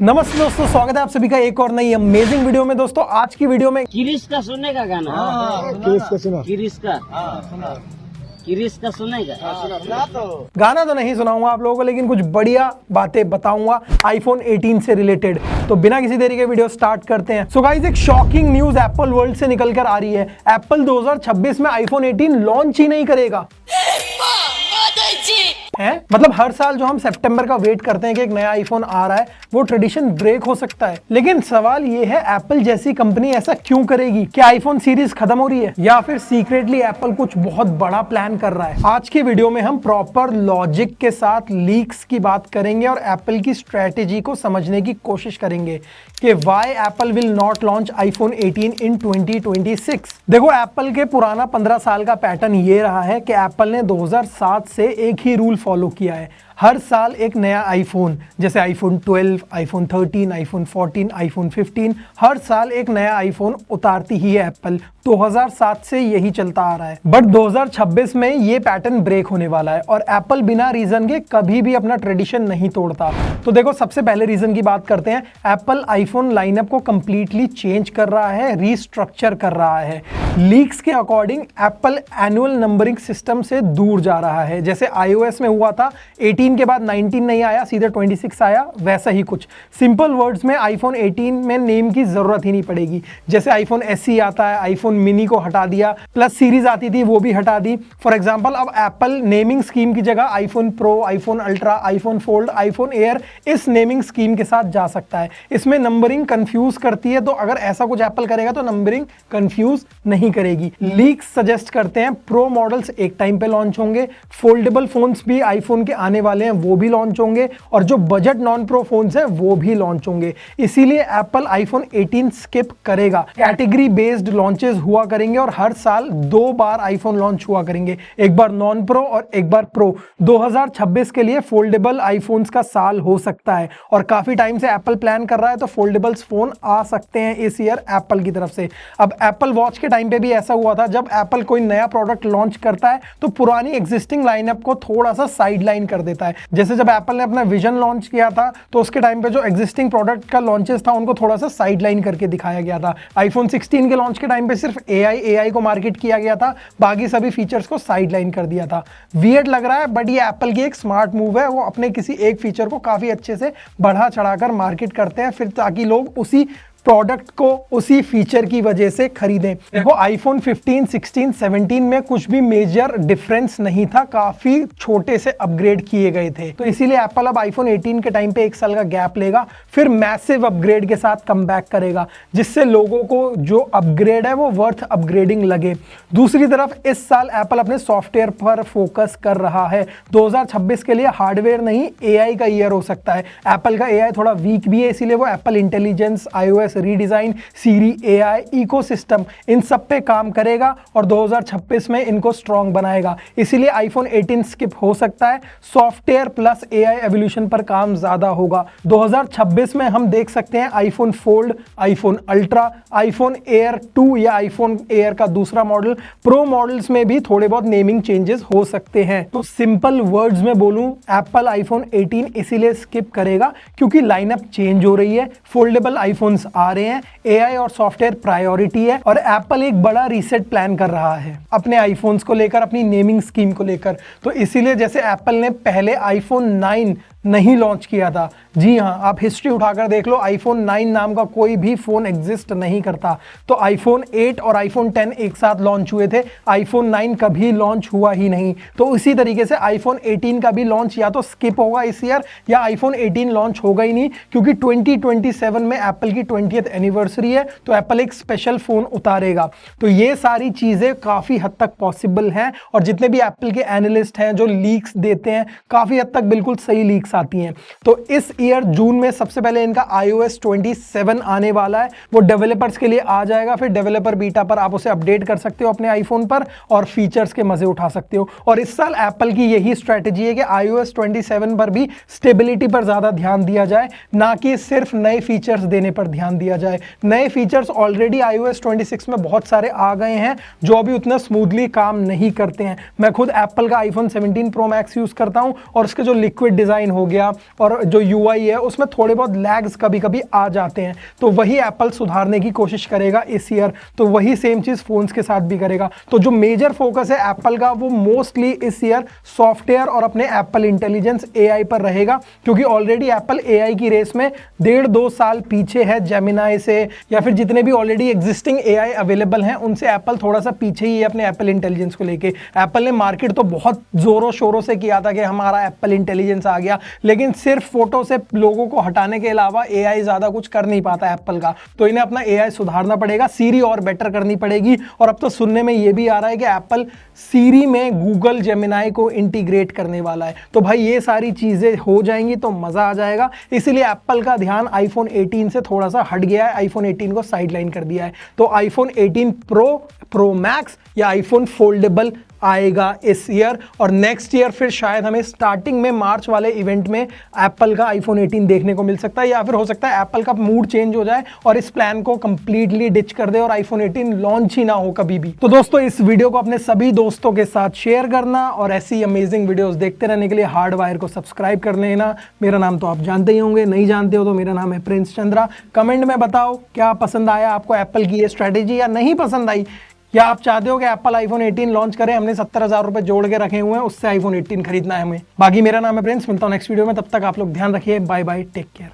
नमस्ते दोस्तों, स्वागत है आप सभी का एक और नई अमेजिंग वीडियो में। दोस्तों आज की वीडियो में किरिश का सुनने का गाना। किरिश का सुना। किरिश का सुनेगा। गाना तो नहीं सुनाऊंगा आप लोगों को, लेकिन कुछ बढ़िया बातें बताऊंगा आईफोन 18 से रिलेटेड। तो बिना किसी देरी के वीडियो स्टार्ट करते हैं। सो गाइस, एक शॉकिंग न्यूज एप्पल वर्ल्ड से निकल कर आ रही है। एप्पल 2026 में आईफोन 18 लॉन्च ही नहीं करेगा। है मतलब हर साल जो हम सितंबर का वेट करते हैं कि एक नया आईफोन आ रहा है, वो ट्रेडिशन ब्रेक हो सकता है। लेकिन सवाल ये है, एप्पल जैसी कंपनी ऐसा क्यों करेगी? क्या आईफोन सीरीज खत्म हो रही है या फिर सीक्रेटली एप्पल कुछ बहुत बड़ा प्लान कर रहा है? आज की वीडियो में हम प्रॉपर लॉजिक के साथ लीक्स की बात करेंगे और एप्पल की स्ट्रेटेजी को समझने की कोशिश करेंगे कि why Apple will not launch iPhone 18 इन 2026। देखो, एप्पल के पुराना 15 साल का पैटर्न ये रहा है कि एप्पल ने 2007 से एक ही रूल फॉलो किया है। हर साल एक नया आईफोन, जैसे आईफोन 12, आईफोन 13, आईफोन 14, आईफोन 15, हर साल एक नया आईफोन उतारती ही है एप्पल। 2007 से यही चलता आ रहा है। बट 2026 में ये पैटर्न ब्रेक होने वाला है और एप्पल बिना रीजन के कभी भी अपना ट्रेडिशन नहीं तोड़ता। तो देखो, सबसे पहले रीजन की बात करते हैं। एप्पल आईफोन लाइनअप को कंप्लीटली चेंज कर रहा है, रीस्ट्रक्चर कर रहा है। लीक्स के according Apple annual numbering system से दूर जा रहा है। जैसे iOS में हुआ था, 18 के बाद 19 नहीं आया, सीधे 26 आया, वैसा ही कुछ। सिंपल वर्ड्स में आईफोन 18 में नेम की जरूरत ही नहीं पड़ेगी। जैसे आईफोन SE आता है, आईफोन मिनी को हटा दिया, प्लस सीरीज आती थी वो भी हटा दी। फॉर एग्जांपल, अब एप्पल नेमिंग स्कीम की जगह iPhone pro, iPhone ultra, iPhone fold, iPhone air, इस नेमिंग स्कीम के साथ जा सकता है। इसमें नंबरिंग कंफ्यूज करती है, तो अगर ऐसा कुछ एप्पल करेगा तो नंबरिंग कंफ्यूज नहीं करेगी। लीक्स सजेस्ट करते हैं प्रो मॉडल्स एक टाइम पे लॉन्च होंगे, फोल्डेबल फोन्स भी आईफोन के आने वाले हैं, वो भी लॉन्च होंगे, और जो बजट नॉन प्रो फोन्स हैं वो भी लॉन्च होंगे। इसीलिए एप्पल आईफोन 18 स्किप करेगा। कैटेगरी बेस्ड लॉन्चेस हुआ करेंगे और हर साल 2 बार आईफोन लॉन्च हुआ करेंगे, एक बार नॉन प्रो और एक बार प्रो। 2026 के लिए फोल्डेबल आईफोन्स का साल हो सकता है और काफी टाइम से एप्पल प्लान कर रहा है, तो फोल्डेबल्स फोन आ सकते हैं इस ईयर एप्पल की तरफ से। अब एप्पल वॉच के टाइम पे भी ऐसा हुआ था, जब एप्पल कोई नया प्रोडक्ट लॉन्च करता है तो पुरानी एग्जिस्टिंग लाइनअप को थोड़ा सा साइडलाइन कर देता है। जैसे जब एप्पल ने अपना विजन लॉन्च किया था, तो उसके टाइम पे जो एग्जिस्टिंग प्रोडक्ट का लॉन्चेस था उनको थोड़ा सा साइडलाइन करके दिखाया गया था। आईफोन 16 के लॉन्च के टाइम पे सिर्फ AI को मार्केट किया गया था, बाकी सभी फीचर्स को साइडलाइन कर दिया था। वियर्ड लग रहा है, बट ये एप्पल की एक स्मार्ट मूव है। वो अपने किसी एक फीचर को काफी अच्छे से बढ़ा चढ़ाकर मार्केट करते हैं, फिर ताकि लोग उसी प्रोडक्ट को उसी फीचर की वजह से खरीदें। देखो, आईफोन 15, 16, 17 में कुछ भी मेजर डिफरेंस नहीं था, काफी छोटे से अपग्रेड किए गए थे। तो इसीलिए एप्पल अब आईफोन 18 के टाइम पे 1 साल का गैप लेगा, फिर मैसिव अपग्रेड के साथ कम बैक करेगा, जिससे लोगों को जो अपग्रेड है वो वर्थ अपग्रेडिंग लगे। दूसरी तरफ इस साल एप्पल अपने सॉफ्टवेयर पर फोकस कर रहा है। 2026 के लिए हार्डवेयर नहीं, AI का ईयर हो सकता है। एप्पल का AI थोड़ा वीक भी है, इसीलिए वो एप्पल इंटेलिजेंस, iOS रीडिजाइन, सीरी, AI इकोसिस्टम, इन सब पे काम करेगा और 2026 में इनको स्ट्रॉन्ग बनाएगा। इसीलिए आईफोन 18 स्किप हो सकता है। सॉफ्टवेयर प्लस AI एवोल्यूशन पर काम ज्यादा होगा। 2026 में हम देख सकते हैं iPhone fold, iPhone ultra, iPhone air 2 या आईफोन एयर का दूसरा मॉडल, प्रो मॉडल्स में भी थोड़े बहुत नेमिंग चेंजेस हो सकते हैं। तो सिंपल वर्ड्स में बोलूं, एप्पल आईफोन 18 इसीलिए स्किप करेगा क्योंकि लाइनअप चेंज हो रही है, फोल्डेबल आईफोन्स आ रहे हैं, AI और सॉफ्टवेयर प्रायोरिटी है, और एप्पल एक बड़ा रीसेट प्लान कर रहा है अपने आईफोन्स को लेकर, अपनी नेमिंग स्कीम को लेकर। तो इसीलिए जैसे एप्पल ने पहले आईफोन 9 नहीं लॉन्च किया था, जी हाँ, आप हिस्ट्री उठाकर देख लो, आईफोन 9 नाम का कोई भी फोन एग्जिस्ट नहीं करता। तो आईफोन 8 और आईफोन 10 एक साथ लॉन्च हुए थे, आईफोन 9 कभी लॉन्च हुआ ही नहीं। तो इसी तरीके से आईफोन 18 का भी लॉन्च या तो स्किप होगा इस ईयर, या आईफोन 18 लॉन्च होगा ही नहीं, क्योंकि 2027 में एप्पल की 20th एनिवर्सरी है, तो एप्पल एक स्पेशल फोन उतारेगा। तो ये सारी चीजें काफी हद तक पॉसिबल हैं, और जितने भी एप्पल के एनालिस्ट हैं जो लीक्स देते हैं, काफी हद तक बिल्कुल सही लीक्स आती हैं। तो इस ईयर जून में सबसे पहले इनका iOS 27 आने वाला है, वो डेवलपर्स के लिए आ जाएगा। फिर डेवलपर बीटा पर आप उसे अपडेट कर सकते हो अपने आईफोन पर और फीचर्स के मजे उठा सकते हो। और इस साल एप्पल की यही स्ट्रेटेजी है कि iOS 27 पर भी स्टेबिलिटी पर ज्यादा ध्यान दिया जाए, ना कि सिर्फ नए फीचर्स देने पर ध्यान दिया जाए। नए फीचर्स ऑलरेडी iOS 26 में बहुत सारे आ गए हैं जो अभी उतना स्मूथली काम नहीं करते हैं। मैं खुद एप्पल का आईफोन 17 प्रो मैक्स यूज करता हूं और उसके जो लिक्विड डिजाइन हो गया और जो UI है उसमें थोड़े बहुत लैग्स कभी कभी आ जाते हैं, तो वही एप्पल सुधारने की कोशिश करेगा इस ईयर। तो वही सेम चीज फोन्स के साथ भी करेगा। तो जो मेजर फोकस है एप्पल का वो मोस्टली इस ईयर सॉफ्टवेयर और अपने एप्पल इंटेलिजेंस AI पर रहेगा, क्योंकि ऑलरेडी एप्पल AI की रेस में 1.5-2 साल पीछे है जेमिनाई से, या फिर जितने भी ऑलरेडी एग्जिस्टिंग AI अवेलेबल हैं उनसे एप्पल थोड़ा सा पीछे ही है अपने एप्पल इंटेलिजेंस को लेके। एप्पल ने मार्केट तो बहुत जोरों शोरों से किया था कि हमारा एप्पल इंटेलिजेंस आ गया, लेकिन सिर्फ फोटो से लोगों को हटाने के अलावा AI ज्यादा कुछ कर नहीं पाता एप्पल का। तो इन्हें अपना AI सुधारना पड़ेगा, सीरी और बेटर करनी पड़ेगी। और अब तो सुनने में ये भी आ रहा है कि एप्पल सीरी में गूगल जेमिनाई को इंटीग्रेट करने वाला है। तो भाई ये सारी चीजें हो जाएंगी तो मजा आ जाएगा। इसीलिए एप्पल का ध्यान आईफोन 18 से थोड़ा सा हट गया है, आईफोन 18 को साइडलाइन कर दिया है। तो आईफोन 18 प्रो मैक्स या आईफोन फोल्डेबल आएगा इस ईयर, और नेक्स्ट ईयर फिर शायद हमें स्टार्टिंग में मार्च वाले इवेंट में एप्पल का आईफोन 18 देखने को मिल सकता है, या फिर हो सकता है एप्पल का मूड चेंज हो जाए और इस प्लान को कंप्लीटली डिच कर दे और आईफोन 18 लॉन्च ही ना हो कभी भी। तो दोस्तों इस वीडियो को अपने सभी दोस्तों के साथ शेयर करना और ऐसी अमेजिंग वीडियोस देखते रहने के लिए हार्डवायर को सब्सक्राइब कर लेना। मेरा नाम तो आप जानते ही होंगे, नहीं जानते हो तो मेरा नाम है प्रिंस चंद्रा। कमेंट में बताओ क्या पसंद आया आपको एप्पल की ये स्ट्रेटेजी, या नहीं पसंद आई, या आप चाहते हो कि एप्पल आईफोन 18 लॉन्च करे। हमने 70,000 रुपए जोड़ के रखे हुए हैं, उससे आईफोन 18 खरीदना है हमें। बाकी मेरा नाम है प्रिंस, मिलता हूं नेक्स्ट वीडियो में, तब तक आप लोग ध्यान रखिए। Bye bye, take care.